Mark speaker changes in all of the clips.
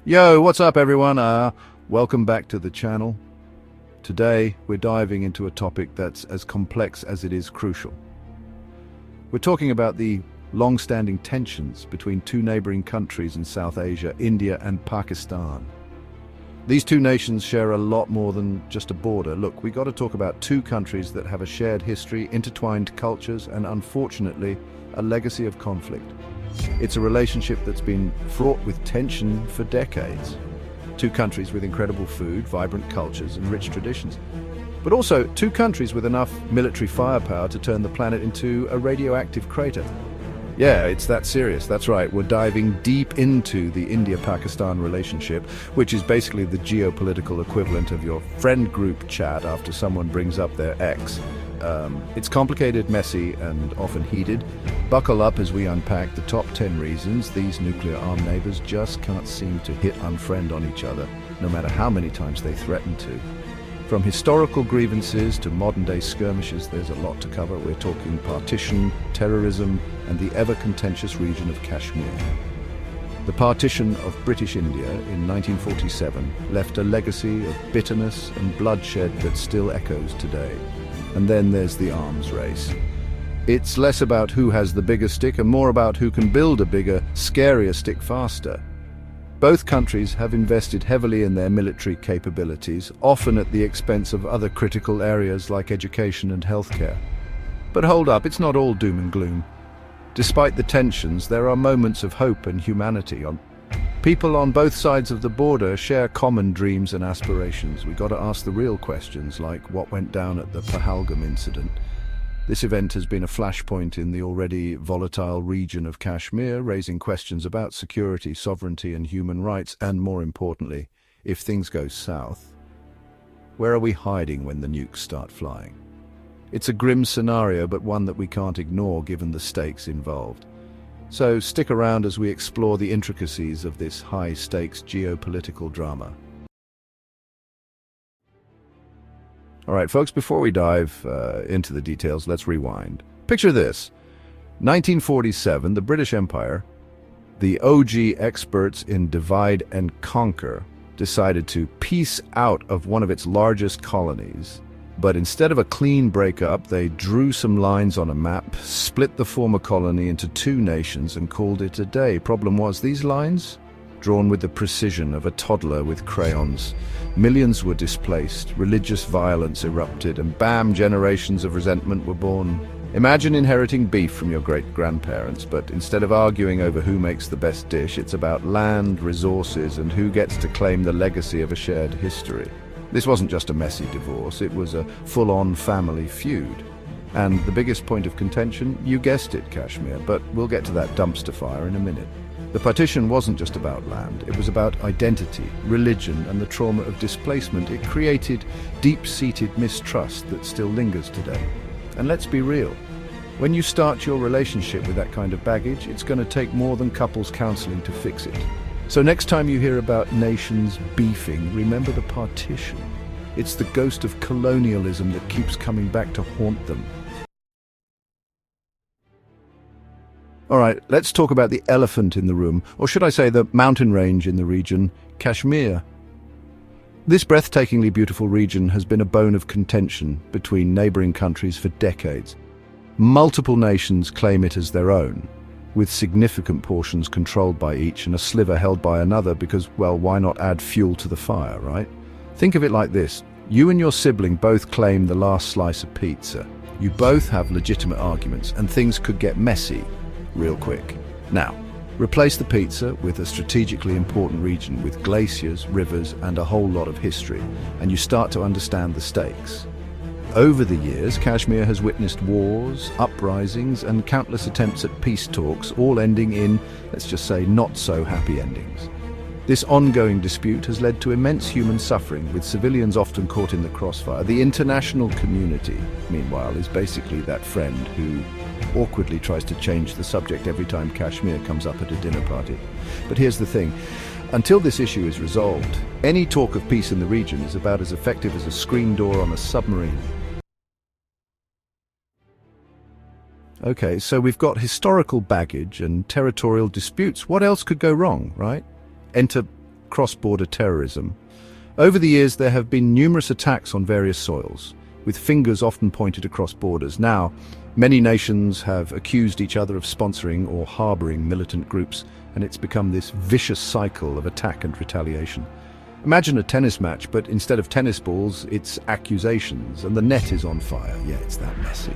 Speaker 1: Yo, what's up everyone? Welcome back to the channel. Today we're diving into a topic that's as complex as it is crucial. We're talking about the long-standing tensions between two neighboring countries in South Asia, India and Pakistan. These two nations share a lot more than just a border. Look, we got to talk about two countries that have a shared history, intertwined cultures, and unfortunately, a legacy of conflict. It's a relationship that's been fraught with tension for decades. Two countries with incredible food, vibrant cultures, and rich traditions. But also, two countries with enough military firepower to turn the planet into a radioactive crater. Yeah, it's that serious. That's right. We're diving deep into the India-Pakistan relationship, which is basically the geopolitical equivalent of your friend group chat after someone brings up their ex. It's complicated, messy, and often heated. Buckle up as we unpack the top 10 reasons these nuclear-armed neighbors just can't seem to hit unfriend on each other, no matter how many times they threaten to. From historical grievances to modern-day skirmishes, there's a lot to cover. We're talking partition, terrorism, and the ever-contentious region of Kashmir. The partition of British India in 1947 left a legacy of bitterness and bloodshed that still echoes today. And then there's the arms race. It's less about who has the bigger stick and more about who can build a bigger, scarier stick faster. Both countries have invested heavily in their military capabilities, often at the expense of other critical areas like education and healthcare. But hold up, it's not all doom and gloom. Despite the tensions, there are moments of hope and humanity. People on both sides of the border share common dreams and aspirations. We got to ask the real questions, like what went down at the Pahalgam incident. This event has been a flashpoint in the already volatile region of Kashmir, raising questions about security, sovereignty, and human rights, and more importantly, if things go south, where are we hiding when the nukes start flying? It's a grim scenario, but one that we can't ignore given the stakes involved. So stick around as we explore the intricacies of this high-stakes geopolitical drama. All right, folks, before we dive into the details, let's rewind. Picture this. 1947, the British Empire, the OG experts in divide and conquer, decided to piece out of one of its largest colonies. But instead of a clean breakup, they drew some lines on a map, split the former colony into two nations, and called it a day. Problem was, these lines, drawn with the precision of a toddler with crayons, millions were displaced, religious violence erupted, and bam, generations of resentment were born. Imagine inheriting beef from your great-grandparents, but instead of arguing over who makes the best dish, it's about land, resources, and who gets to claim the legacy of a shared history. This wasn't just a messy divorce, it was a full-on family feud. And the biggest point of contention, you guessed it, Kashmir, but we'll get to that dumpster fire in a minute. The partition wasn't just about land, it was about identity, religion, and the trauma of displacement. It created deep-seated mistrust that still lingers today. And let's be real, when you start your relationship with that kind of baggage, it's going to take more than couples counseling to fix it. So next time you hear about nations beefing, remember the partition. It's the ghost of colonialism that keeps coming back to haunt them. All right, let's talk about the elephant in the room, or should I say the mountain range in the region, Kashmir. This breathtakingly beautiful region has been a bone of contention between neighboring countries for decades. Multiple nations claim it as their own, with significant portions controlled by each and a sliver held by another because, well, why not add fuel to the fire, right? Think of it like this. You and your sibling both claim the last slice of pizza. You both have legitimate arguments, and things could get messy real quick. Now, replace the pizza with a strategically important region with glaciers, rivers, and a whole lot of history, and you start to understand the stakes. Over the years, Kashmir has witnessed wars, uprisings, and countless attempts at peace talks, all ending in, let's just say, not-so-happy endings. This ongoing dispute has led to immense human suffering, with civilians often caught in the crossfire. The international community, meanwhile, is basically that friend who awkwardly tries to change the subject every time Kashmir comes up at a dinner party. But here's the thing. Until this issue is resolved, any talk of peace in the region is about as effective as a screen door on a submarine. Okay, so we've got historical baggage and territorial disputes. What else could go wrong, right? Enter cross-border terrorism. Over the years, there have been numerous attacks on various soils, with fingers often pointed across borders. Now, many nations have accused each other of sponsoring or harboring militant groups, and it's become this vicious cycle of attack and retaliation. Imagine a tennis match, but instead of tennis balls, it's accusations, and the net is on fire. Yeah, it's that messy.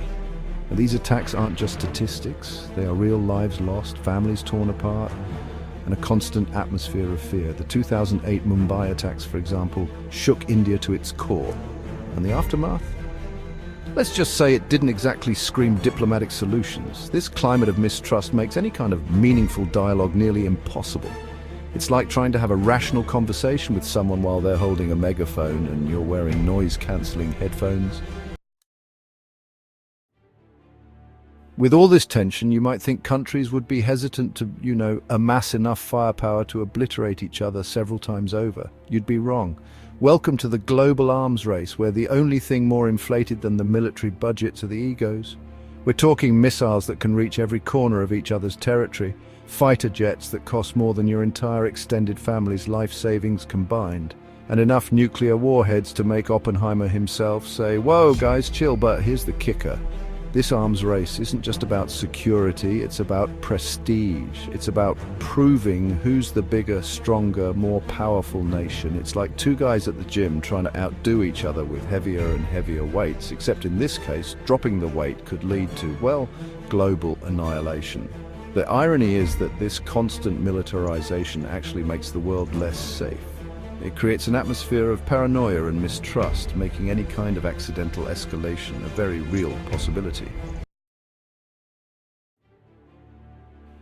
Speaker 1: And these attacks aren't just statistics. They are real lives lost, families torn apart, and a constant atmosphere of fear. The 2008 Mumbai attacks, for example, shook India to its core. And the aftermath? Let's just say it didn't exactly scream diplomatic solutions. This climate of mistrust makes any kind of meaningful dialogue nearly impossible. It's like trying to have a rational conversation with someone while they're holding a megaphone and you're wearing noise-cancelling headphones. With all this tension, you might think countries would be hesitant to, amass enough firepower to obliterate each other several times over. You'd be wrong. Welcome to the global arms race, where the only thing more inflated than the military budgets are the egos. We're talking missiles that can reach every corner of each other's territory, fighter jets that cost more than your entire extended family's life savings combined, and enough nuclear warheads to make Oppenheimer himself say, "Whoa, guys, chill," but here's the kicker. This arms race isn't just about security, it's about prestige. It's about proving who's the bigger, stronger, more powerful nation. It's like two guys at the gym trying to outdo each other with heavier and heavier weights, except in this case, dropping the weight could lead to, well, global annihilation. The irony is that this constant militarization actually makes the world less safe. It creates an atmosphere of paranoia and mistrust, making any kind of accidental escalation a very real possibility.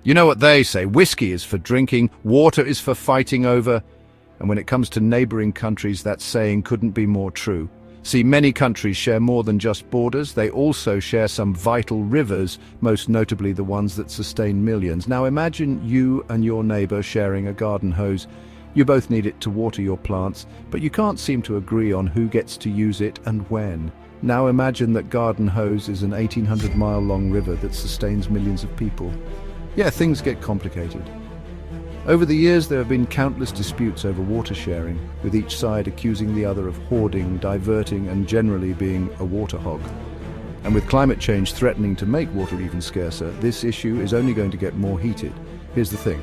Speaker 1: You know what they say, whiskey is for drinking, water is for fighting over, and when it comes to neighboring countries, that saying couldn't be more true. See, many countries share more than just borders. They also share some vital rivers, most notably the ones that sustain millions. Now imagine you and your neighbor sharing a garden hose. You both need it to water your plants, but you can't seem to agree on who gets to use it and when. Now imagine that garden hose is an 1,800-mile-long river that sustains millions of people. Yeah, things get complicated. Over the years, there have been countless disputes over water sharing, with each side accusing the other of hoarding, diverting, and generally being a water hog. And with climate change threatening to make water even scarcer, this issue is only going to get more heated. Here's the thing.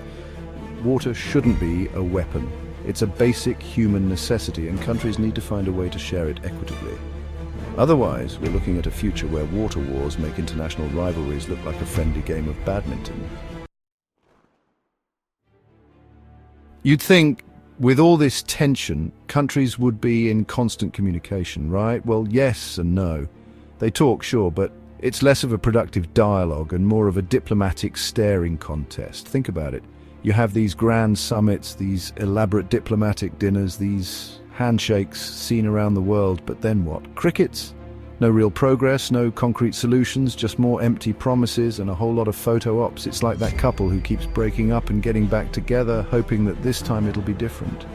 Speaker 1: Water shouldn't be a weapon. It's a basic human necessity, and countries need to find a way to share it equitably. Otherwise, we're looking at a future where water wars make international rivalries look like a friendly game of badminton. You'd think, with all this tension, countries would be in constant communication, right? Well, yes and no. They talk, sure, but it's less of a productive dialogue and more of a diplomatic staring contest. Think about it. You have these grand summits, these elaborate diplomatic dinners, these handshakes seen around the world, but then what? Crickets? No real progress, no concrete solutions, just more empty promises and a whole lot of photo ops. It's like that couple who keeps breaking up and getting back together, hoping that this time it'll be different.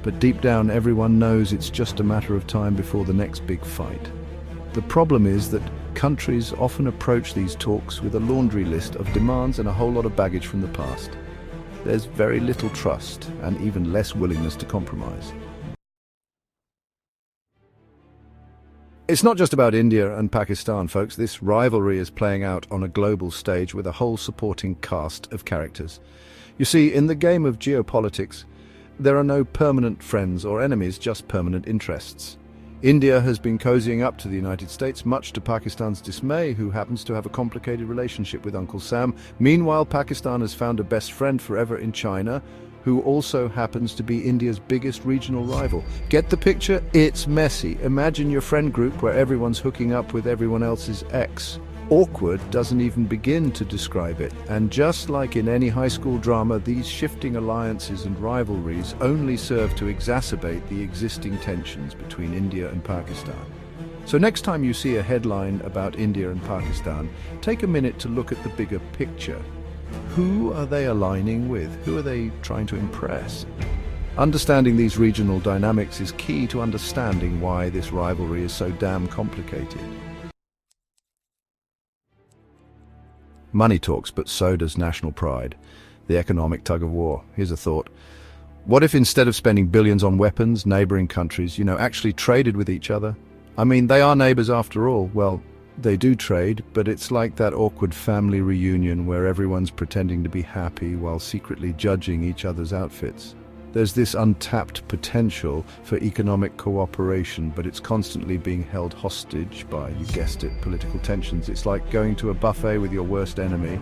Speaker 1: But deep down, everyone knows it's just a matter of time before the next big fight. The problem is that countries often approach these talks with a laundry list of demands and a whole lot of baggage from the past. There's very little trust and even less willingness to compromise. It's not just about India and Pakistan, folks. This rivalry is playing out on a global stage with a whole supporting cast of characters. You see, in the game of geopolitics, there are no permanent friends or enemies, just permanent interests. India has been cozying up to the United States, much to Pakistan's dismay, who happens to have a complicated relationship with Uncle Sam. Meanwhile, Pakistan has found a best friend forever in China, who also happens to be India's biggest regional rival. Get the picture? It's messy. Imagine your friend group where everyone's hooking up with everyone else's ex. Awkward doesn't even begin to describe it. And just like in any high school drama, these shifting alliances and rivalries only serve to exacerbate the existing tensions between India and Pakistan. So next time you see a headline about India and Pakistan, take a minute to look at the bigger picture. Who are they aligning with? Who are they trying to impress? Understanding these regional dynamics is key to understanding why this rivalry is so damn complicated. Money talks, but so does national pride. The economic tug-of-war. Here's a thought. What if instead of spending billions on weapons, neighboring countries, actually traded with each other? I mean, they are neighbors after all. Well, they do trade, but it's like that awkward family reunion where everyone's pretending to be happy while secretly judging each other's outfits. There's this untapped potential for economic cooperation, but it's constantly being held hostage by, you guessed it, political tensions. It's like going to a buffet with your worst enemy.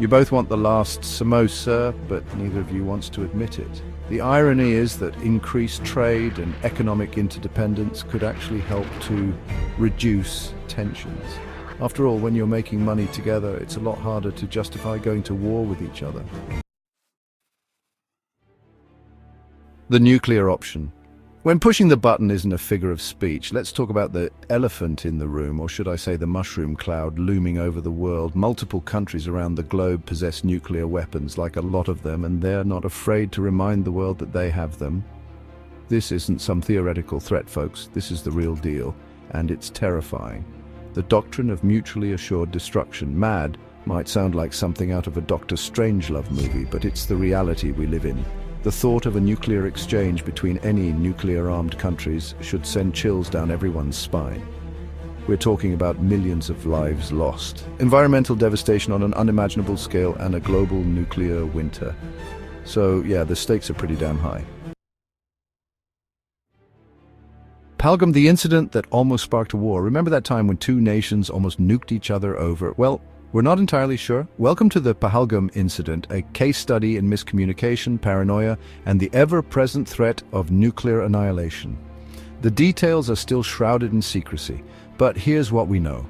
Speaker 1: You both want the last samosa, but neither of you wants to admit it. The irony is that increased trade and economic interdependence could actually help to reduce tensions. After all, when you're making money together, it's a lot harder to justify going to war with each other. The nuclear option. When pushing the button isn't a figure of speech, let's talk about the elephant in the room, or should I say the mushroom cloud looming over the world. Multiple countries around the globe possess nuclear weapons, like a lot of them, and they're not afraid to remind the world that they have them. This isn't some theoretical threat, folks. This is the real deal, and it's terrifying. The doctrine of mutually assured destruction, MAD, might sound like something out of a Dr. Strangelove movie, but it's the reality we live in. The thought of a nuclear exchange between any nuclear-armed countries should send chills down everyone's spine. We're talking about millions of lives lost, environmental devastation on an unimaginable scale, and a global nuclear winter. So yeah, the stakes are pretty damn high. Pahalgam, the incident that almost sparked a war. Remember that time when two nations almost nuked each other over? Well, we're not entirely sure. Welcome to the Pahalgam incident, a case study in miscommunication, paranoia, and the ever-present threat of nuclear annihilation. The details are still shrouded in secrecy, but here's what we know.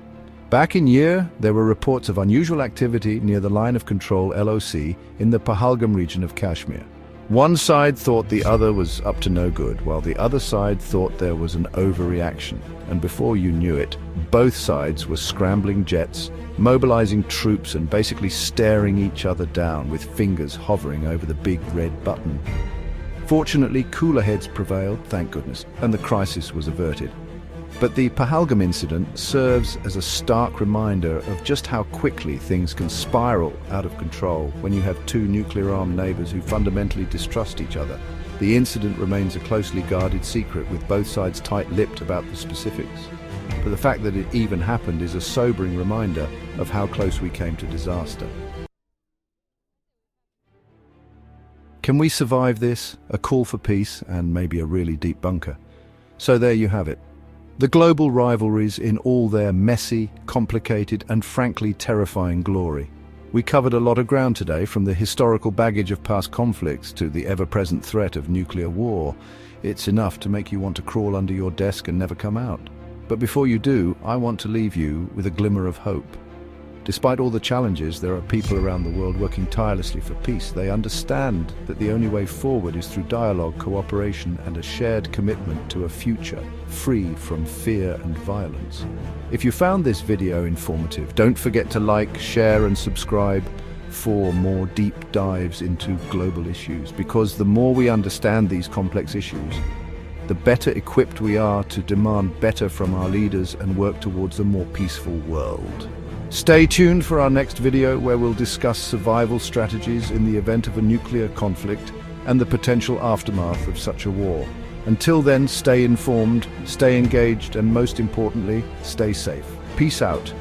Speaker 1: Back in year, there were reports of unusual activity near the Line of Control (LOC) in the Pahalgam region of Kashmir. One side thought the other was up to no good, while the other side thought there was an overreaction. And before you knew it, both sides were scrambling jets, mobilizing troops, and basically staring each other down with fingers hovering over the big red button. Fortunately, cooler heads prevailed, thank goodness, and the crisis was averted. But the Pahalgam incident serves as a stark reminder of just how quickly things can spiral out of control when you have two nuclear-armed neighbors who fundamentally distrust each other. The incident remains a closely guarded secret, with both sides tight-lipped about the specifics. But the fact that it even happened is a sobering reminder of how close we came to disaster. Can we survive this? A call for peace, and maybe a really deep bunker. So there you have it. The global rivalries in all their messy, complicated, and frankly terrifying glory. We covered a lot of ground today, from the historical baggage of past conflicts to the ever-present threat of nuclear war. It's enough to make you want to crawl under your desk and never come out. But before you do, I want to leave you with a glimmer of hope. Despite all the challenges, there are people around the world working tirelessly for peace. They understand that the only way forward is through dialogue, cooperation, and a shared commitment to a future free from fear and violence. If you found this video informative, don't forget to like, share, and subscribe for more deep dives into global issues, because the more we understand these complex issues, the better equipped we are to demand better from our leaders and work towards a more peaceful world. Stay tuned for our next video, where we'll discuss survival strategies in the event of a nuclear conflict and the potential aftermath of such a war. Until then, stay informed, stay engaged, and most importantly, stay safe. Peace out.